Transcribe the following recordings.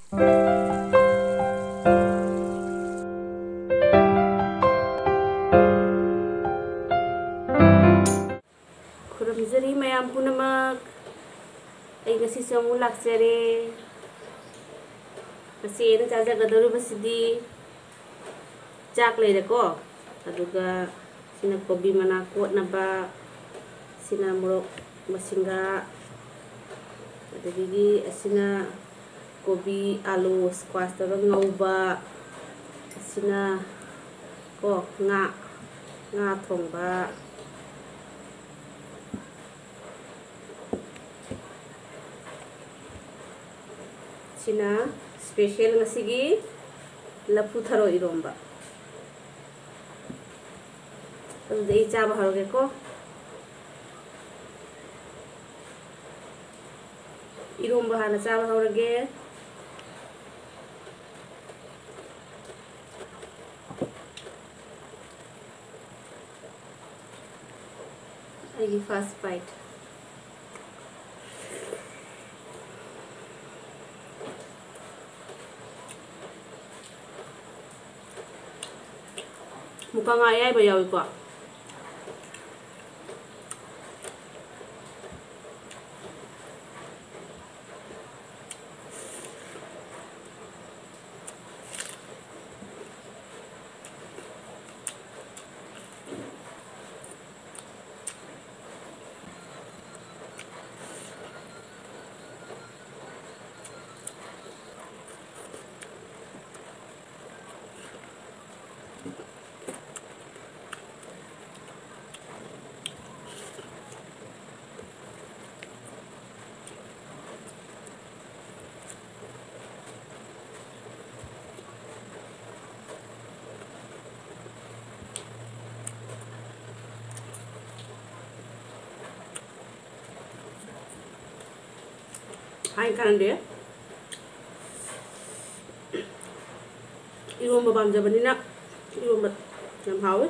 खुरमजरी मयाम पुनमक आई ngasi samu laksare ngasi ena chajagadori basidi chak leire ko aduga sina kobi mana kotnaba sina morok masinga adagi asina kobi alu squash taba ngauba asina ko nga thongba sina special ngasigi lapu tharo iromba aduda ei chaba haroge ko iromba hana chaba haroge aigi first bite muka nga ayayba yawiko hai kan dia iromba pamjabanina iromba yam hawe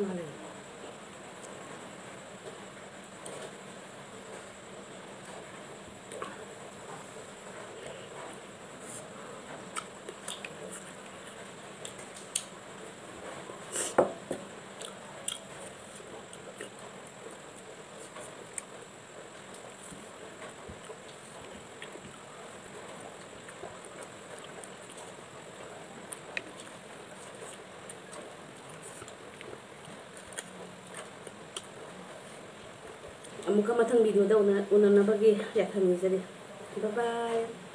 ꯉꯥꯜꯂꯦ. ꯑꯃꯨꯛꯀ ꯃꯊꯪ ꯚꯤꯗꯤꯑꯣꯗ ꯎꯅꯅꯕꯒꯤ ꯌꯥꯊꯪ ꯅꯤꯖꯔꯤ. ꯕꯥꯏ ꯕꯥꯏ.